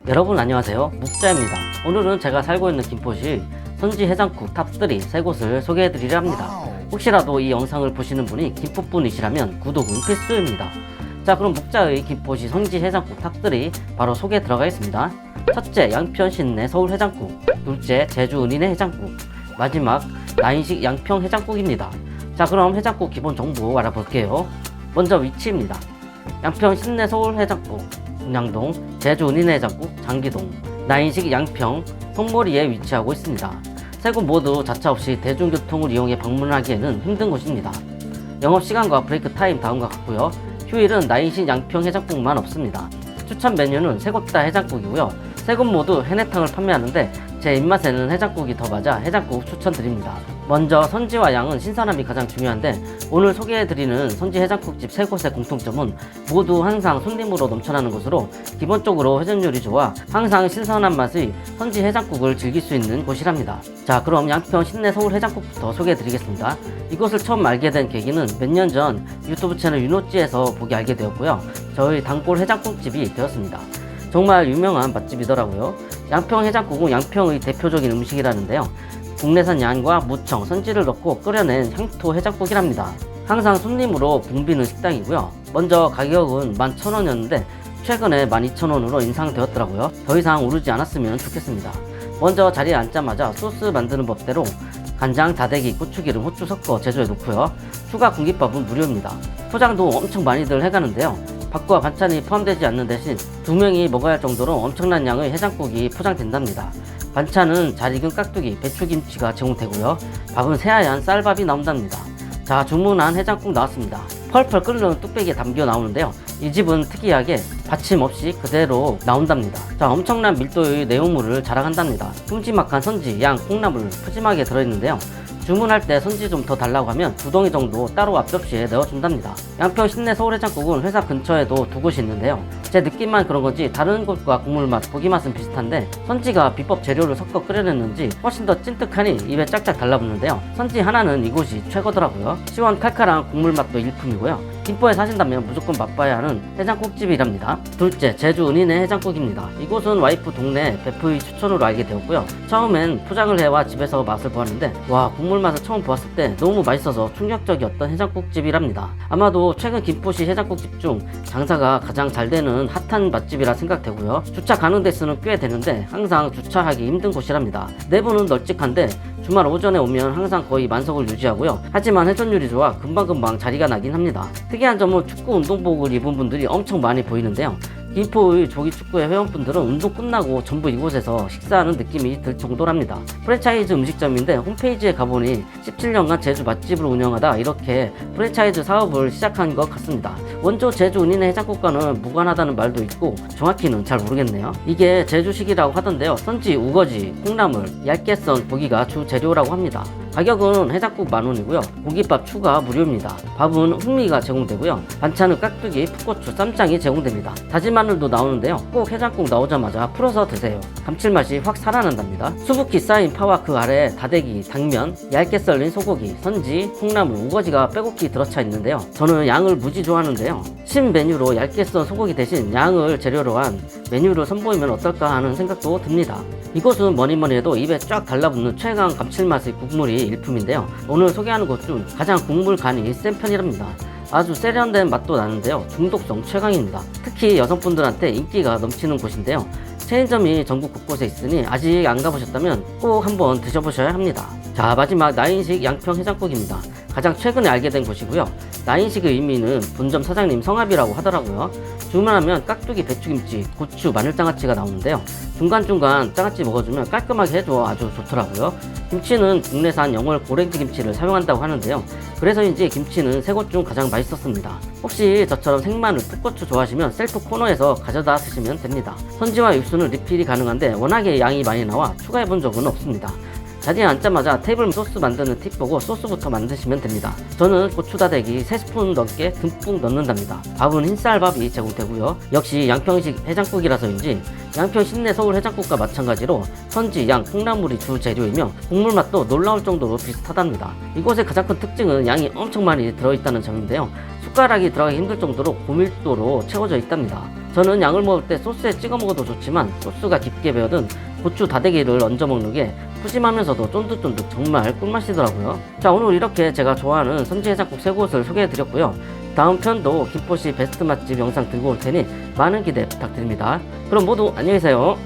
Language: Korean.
여러분 안녕하세요, 묵자입니다. 오늘은 제가 살고 있는 김포시 선지 해장국 탑3 세 곳을 소개해드리려 합니다. 혹시라도 이 영상을 보시는 분이 김포분이시라면 구독은 필수입니다. 자, 그럼 묵자의 김포시 선지 해장국 탑3 바로 소개 들어가겠습니다. 첫째, 양평 신내 서울 해장국. 둘째, 제주 은인의 해장국. 마지막, 나인식 양평 해장국입니다. 자, 그럼 해장국 기본 정보 알아볼게요. 먼저 위치입니다. 양평 신내 서울 해장국 분양동, 제주 은인의 해장국 장기동, 나인식 양평 송보리에 위치하고 있습니다. 세 곳 모두 자차 없이 대중교통을 이용해 방문하기에는 힘든 곳입니다. 영업시간과 브레이크 타임 다음과 같고요. 휴일은 나인식 양평 해장국만 없습니다. 추천 메뉴는 세 곳 다 해장국이고요. 세 곳 모두 해내탕을 판매하는데 제 입맛에는 해장국이 더 맞아 해장국 추천드립니다. 먼저 선지와 양은 신선함이 가장 중요한데 오늘 소개해드리는 선지 해장국집 세 곳의 공통점은 모두 항상 손님으로 넘쳐나는 곳으로 기본적으로 회전율이 좋아 항상 신선한 맛의 선지 해장국을 즐길 수 있는 곳이랍니다. 자, 그럼 양평 신내 서울 해장국부터 소개해드리겠습니다. 이곳을 처음 알게 된 계기는 몇 년 전 유튜브 채널 윤호찌에서 보기 알게 되었고요. 저희 단골 해장국집이 되었습니다. 정말 유명한 맛집이더라고요. 양평 해장국은 양평의 대표적인 음식이라는데요. 국내산 양과 무청, 선지를 넣고 끓여낸 향토 해장국이랍니다. 항상 손님으로 붐비는 식당이고요. 먼저 가격은 11,000원이었는데 최근에 12,000원으로 인상되었더라고요. 더 이상 오르지 않았으면 좋겠습니다. 먼저 자리에 앉자마자 소스 만드는 법대로 간장, 다대기, 고추기름, 후추 섞어 제조해 놓고요. 추가 공깃밥은 무료입니다. 포장도 엄청 많이들 해가는데요. 밥과 반찬이 포함되지 않는 대신 2명이 먹어야 할 정도로 엄청난 양의 해장국이 포장된답니다. 반찬은 잘 익은 깍두기, 배추김치가 제공되고요. 밥은 새하얀 쌀밥이 나온답니다. 자, 주문한 해장국 나왔습니다. 펄펄 끓는 뚝배기에 담겨 나오는데요. 이 집은 특이하게 받침 없이 그대로 나온답니다. 자, 엄청난 밀도의 내용물을 자랑한답니다. 큼지막한 선지, 양, 콩나물 푸짐하게 들어있는데요. 주문할 때 선지 좀 더 달라고 하면 2덩이 정도 따로 앞접시에 넣어준답니다. 양평 신내 서울 해장국은 회사 근처에도 2곳이 있는데요. 제 느낌만 그런 건지 다른 곳과 국물 맛, 고기 맛은 비슷한데 선지가 비법 재료를 섞어 끓여냈는지 훨씬 더 찐득하니 입에 짝짝 달라붙는데요. 선지 하나는 이곳이 최고더라고요. 시원 칼칼한 국물 맛도 일품이고요. 김포에 사신다면 무조건 맛봐야 하는 해장국집이랍니다. 둘째, 제주 은인의 해장국입니다. 이곳은 와이프 동네 베프의 추천으로 알게 되었고요. 처음엔 포장을 해와 집에서 맛을 보았는데 와, 국물 맛을 처음 보았을 때 너무 맛있어서 충격적이었던 해장국집이랍니다. 아마도 최근 김포시 해장국집 중 장사가 가장 잘 되는 핫한 맛집이라 생각되고요. 주차 가는 데수는 꽤 되는데 항상 주차하기 힘든 곳이랍니다. 내부는 널찍한데 주말 오전에 오면 항상 거의 만석을 유지하고요. 하지만 회전율이 좋아 금방금방 자리가 나긴 합니다. 특이한 점은 축구 운동복을 입은 분들이 엄청 많이 보이는데요. 김포의 조기축구회 회원분들은 운동 끝나고 전부 이곳에서 식사하는 느낌이 들 정도랍니다. 프랜차이즈 음식점인데 홈페이지에 가보니 17년간 제주 맛집을 운영하다 이렇게 프랜차이즈 사업을 시작한 것 같습니다. 원조 제주 은인의 해장국과는 무관하다는 말도 있고 정확히는 잘 모르겠네요. 이게 제주식이라고 하던데요. 선지, 우거지, 콩나물, 얇게 썬 고기가 주 재료라고 합니다. 가격은 해장국 10,000원이고요. 고깃밥 추가 무료입니다. 밥은 흑미가 제공되고요. 반찬은 깍두기, 풋고추, 쌈장이 제공됩니다. 다진 마늘도 나오는데요. 꼭 해장국 나오자마자 풀어서 드세요. 감칠맛이 확 살아난답니다. 수북히 쌓인 파와 그 아래 다대기, 당면, 얇게 썰린 소고기, 선지, 콩나물, 우거지가 빼곡히 들어차 있는데요. 저는 양을 무지 좋아하는데요. 신메뉴로 얇게 썬 소고기 대신 양을 재료로 한 메뉴를 선보이면 어떨까 하는 생각도 듭니다. 이곳은 뭐니뭐니 해도 입에 쫙 달라붙는 최강 감칠맛의 국물이 일품인데요. 오늘 소개하는 곳 중 가장 국물 간이 센 편이랍니다. 아주 세련된 맛도 나는데요. 중독성 최강입니다. 특히 여성분들한테 인기가 넘치는 곳인데요. 체인점이 전국 곳곳에 있으니 아직 안 가보셨다면 꼭 한번 드셔보셔야 합니다. 자, 마지막 나인식 양평 해장국입니다. 가장 최근에 알게 된 곳이고요. 나인식의 의미는 본점 사장님 성함이라고 하더라고요. 주문하면 깍두기, 배추김치, 고추, 마늘장아찌가 나오는데요. 중간중간 장아찌 먹어주면 깔끔하게 해줘 아주 좋더라고요. 김치는 국내산 영월 고랭지 김치를 사용한다고 하는데요. 그래서인지 김치는 세 곳 중 가장 맛있었습니다. 혹시 저처럼 생마늘, 풋고추 좋아하시면 셀프 코너에서 가져다 드시면 됩니다. 선지와 육수는 리필이 가능한데 워낙에 양이 많이 나와 추가해본 적은 없습니다. 자리에 앉자마자 테이블 소스 만드는 팁 보고 소스부터 만드시면 됩니다. 저는 고추다대기 3스푼 넘게 듬뿍 넣는답니다. 밥은 흰쌀밥이 제공되고요. 역시 양평식 해장국이라서인지 양평 신내 서울 해장국과 마찬가지로 선지, 양, 콩나물이 주 재료이며 국물 맛도 놀라울 정도로 비슷하답니다. 이곳의 가장 큰 특징은 양이 엄청 많이 들어있다는 점인데요. 숟가락이 들어가기 힘들 정도로 고밀도로 채워져 있답니다. 저는 양을 먹을 때 소스에 찍어 먹어도 좋지만 소스가 깊게 배어든 고추 다대기를 얹어 먹는 게 푸짐하면서도 쫀득쫀득 정말 꿀맛이더라고요. 자, 오늘 이렇게 제가 좋아하는 선지해장국 3곳을 소개해드렸고요. 다음 편도 김포시 베스트 맛집 영상 들고 올 테니 많은 기대 부탁드립니다. 그럼 모두 안녕히 계세요.